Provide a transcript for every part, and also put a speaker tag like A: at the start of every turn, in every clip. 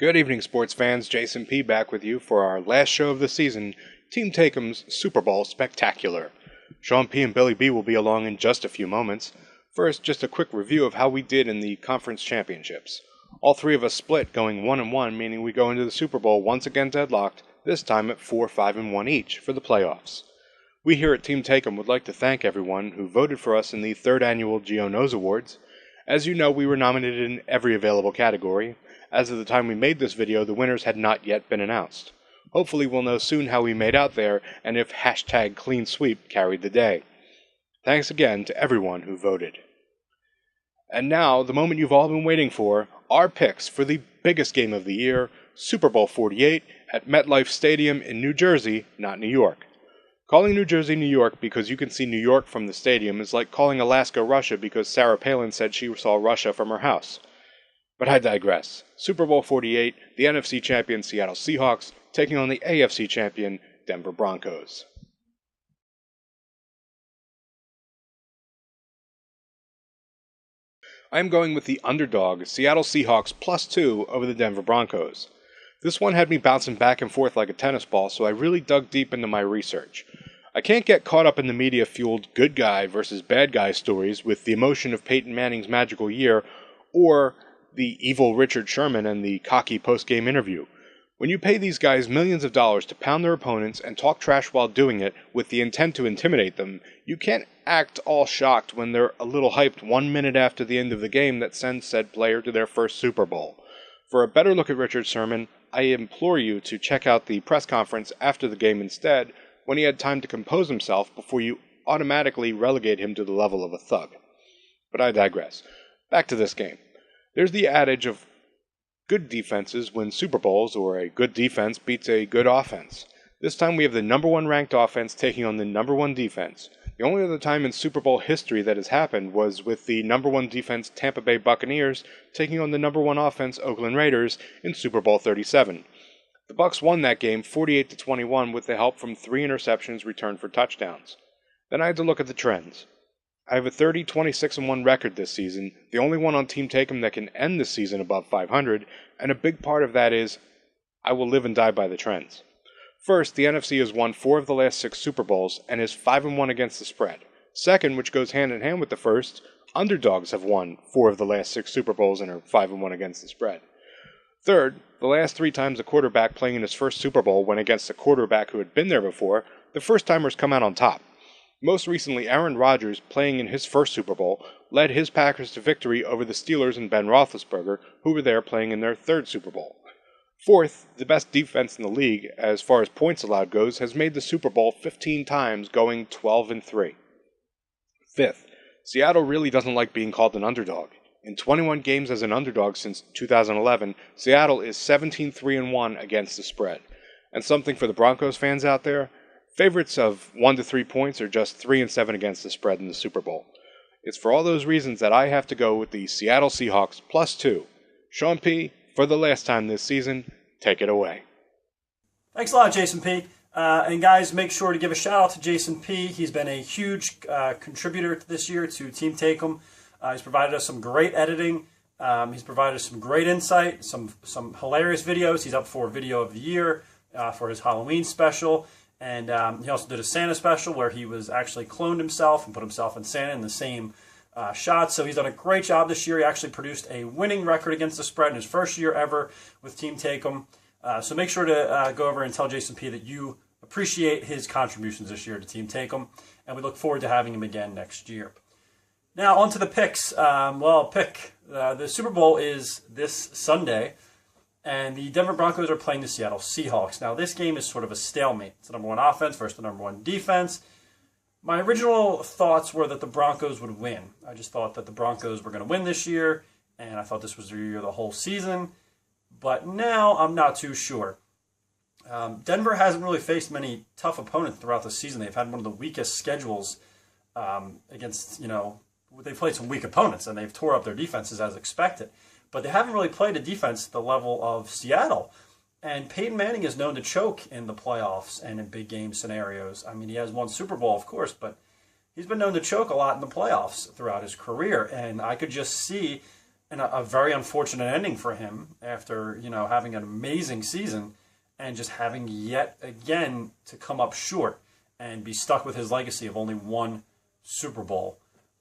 A: Good evening, sports fans. Jason P. back with you for our last show of the season, Team Take'em's Super Bowl Spectacular. Sean P. and Billy B. will be along in just a few moments. First, just a quick review of how we did in the conference championships. All three of us split, going 1-1, meaning we go into the Super Bowl once again deadlocked, this time at 4-5-1 each for the playoffs. We here at Team Take'em would like to thank everyone who voted for us in the third annual Geo Knows Awards. As you know, we were nominated in every available category. As of the time we made this video, the winners had not yet been announced. Hopefully we'll know soon how we made out there and if hashtag clean sweep carried the day. Thanks again to everyone who voted. And now, the moment you've all been waiting for, our picks for the biggest game of the year, Super Bowl XLVIII at MetLife Stadium in New Jersey, not New York. Calling New Jersey New York because you can see New York from the stadium is like calling Alaska Russia because Sarah Palin said she saw Russia from her house. But I digress. Super Bowl XLVIII, the NFC champion Seattle Seahawks taking on the AFC champion Denver Broncos. I am going with the underdog Seattle Seahawks +2 over the Denver Broncos. This one had me bouncing back and forth like a tennis ball, so I really dug deep into my research. I can't get caught up in the media-fueled good guy versus bad guy stories with the emotion of Peyton Manning's magical year or the evil Richard Sherman and the cocky post-game interview. When you pay these guys millions of dollars to pound their opponents and talk trash while doing it with the intent to intimidate them, you can't act all shocked when they're a little hyped 1 minute after the end of the game that sends said player to their first Super Bowl. For a better look at Richard Sherman, I implore you to check out the press conference after the game instead, when he had time to compose himself before you automatically relegate him to the level of a thug. But I digress. Back to this game. There's the adage of good defenses win Super Bowls, or a good defense beats a good offense. This time we have the number one ranked offense taking on the number one defense. The only other time in Super Bowl history that has happened was with the number one defense Tampa Bay Buccaneers taking on the number one offense Oakland Raiders in Super Bowl XXXVII. The Bucs won that game 48-21 with the help from 3 interceptions returned for touchdowns. Then I had to look at the trends. I have a 30-26-1 record this season, the only one on Team Take'em that can end the season above 500, and a big part of that is I will live and die by the trends. First, the NFC has won 4 of the last 6 Super Bowls and is 5-1 against the spread. Second, which goes hand in hand with the first, underdogs have won 4 of the last 6 Super Bowls and are 5-1 against the spread. Third, the last 3 times a quarterback playing in his first Super Bowl went against a quarterback who had been there before, the first-timers come out on top. Most recently, Aaron Rodgers, playing in his first Super Bowl, led his Packers to victory over the Steelers and Ben Roethlisberger, who were there playing in their third Super Bowl. Fourth, the best defense in the league, as far as points allowed goes, has made the Super Bowl 15 times, going 12-3. Fifth, Seattle really doesn't like being called an underdog. In 21 games as an underdog since 2011, Seattle is 17-3-1 against the spread. And something for the Broncos fans out there, favorites of 1 to 3 points are just 3-7 against the spread in the Super Bowl. It's for all those reasons that I have to go with the Seattle Seahawks +2. Sean P., for the last time this season, take it away.
B: Thanks a lot, Jason P. And guys, make sure to give a shout out to Jason P. He's been a huge contributor this year to Team Take'em. He's provided us some great editing. He's provided us some great insight, some hilarious videos. He's up for Video of the Year for his Halloween special. And he also did a Santa special where he was actually cloned himself and put himself and Santa in the same shot. So he's done a great job this year. He actually produced a winning record against the spread in his first year ever with Team Take'em. So make sure to go over and tell Jason P. that you appreciate his contributions this year to Team Take'em, and we look forward to having him again next year. Now on to the picks. The Super Bowl is this Sunday, and the Denver Broncos are playing the Seattle Seahawks. Now this game is sort of a stalemate. It's the number one offense versus the number one defense. My original thoughts were that the Broncos would win. I just thought that the Broncos were going to win this year, and I thought this was their year the whole season. But now I'm not too sure. Denver hasn't really faced many tough opponents throughout the season. They've had one of the weakest schedules against, they've played some weak opponents, and they've tore up their defenses as expected. But they haven't really played a defense at the level of Seattle. And Peyton Manning is known to choke in the playoffs and in big game scenarios. I mean, he has won Super Bowl, of course, but he's been known to choke a lot in the playoffs throughout his career. And I could just see and a very unfortunate ending for him after, having an amazing season and just having yet again to come up short and be stuck with his legacy of only one Super Bowl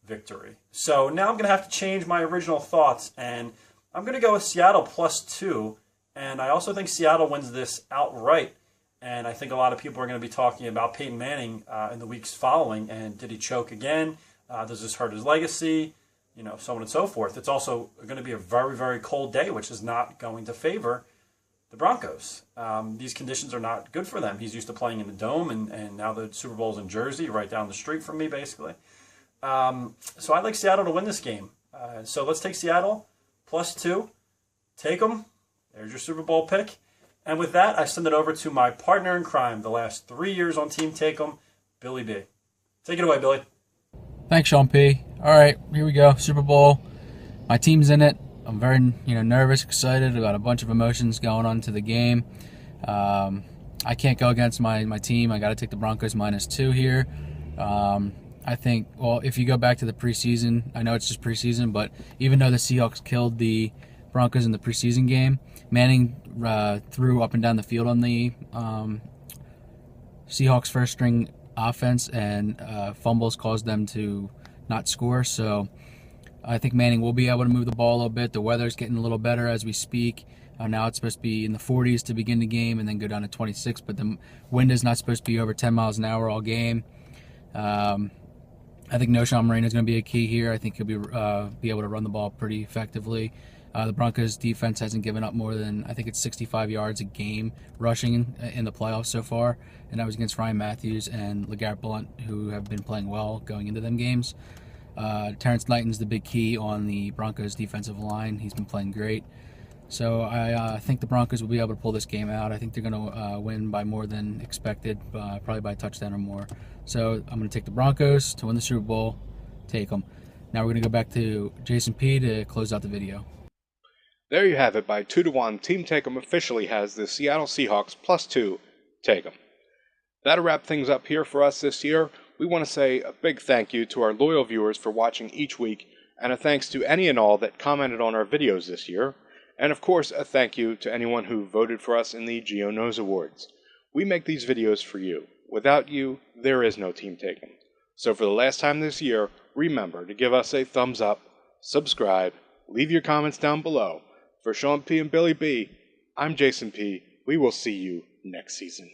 B: victory. So now I'm going to have to change my original thoughts, and I'm going to go with Seattle +2, and I also think Seattle wins this outright, and I think a lot of people are going to be talking about Peyton Manning in the weeks following, and did he choke again? Does this hurt his legacy? So on and so forth. It's also going to be a very, very cold day, which is not going to favor the Broncos. These conditions are not good for them. He's used to playing in the Dome, and now the Super Bowl's in Jersey, right down the street from me, basically. So I'd like Seattle to win this game. So let's take Seattle +2. Take them. There's your Super Bowl pick. And with that, I send it over to my partner in crime the last 3 years on Team Take 'em, Billy B. Take it away, Billy.
C: Thanks, Sean P. All right, here we go. Super Bowl. My team's in it. I'm very, nervous, excited about a bunch of emotions going on to the game. I can't go against my team. I got to take the Broncos -2 here. I think, if you go back to the preseason, I know it's just preseason, but even though the Seahawks killed the Broncos in the preseason game, Manning threw up and down the field on the Seahawks first string offense, and fumbles caused them to not score. So I think Manning will be able to move the ball a little bit. The weather's getting a little better as we speak. Now it's supposed to be in the 40s to begin the game and then go down to 26, but the wind is not supposed to be over 10 miles an hour all game. I think Noshawn Moreno is going to be a key here. I think he'll be able to run the ball pretty effectively. The Broncos defense hasn't given up more than, I think it's 65 yards a game rushing in the playoffs so far, and that was against Ryan Matthews and LeGarrette Blount, who have been playing well going into them games. Terrence Knighton's the big key on the Broncos defensive line. He's been playing great. So I think the Broncos will be able to pull this game out. I think they're going to win by more than expected, probably by a touchdown or more. So I'm going to take the Broncos to win the Super Bowl. Take them. Now we're going to go back to Jason P. to close out the video.
A: There you have it. By 2-1, Team Take'em officially has the Seattle Seahawks +2 Take'em. That'll wrap things up here for us this year. We want to say a big thank you to our loyal viewers for watching each week, and a thanks to any and all that commented on our videos this year. And of course, a thank you to anyone who voted for us in the Geo Knows Awards. We make these videos for you. Without you, there is no Team Take'em. So for the last time this year, remember to give us a thumbs up, subscribe, leave your comments down below. For Sean P. and Billy B., I'm Jason P. We will see you next season.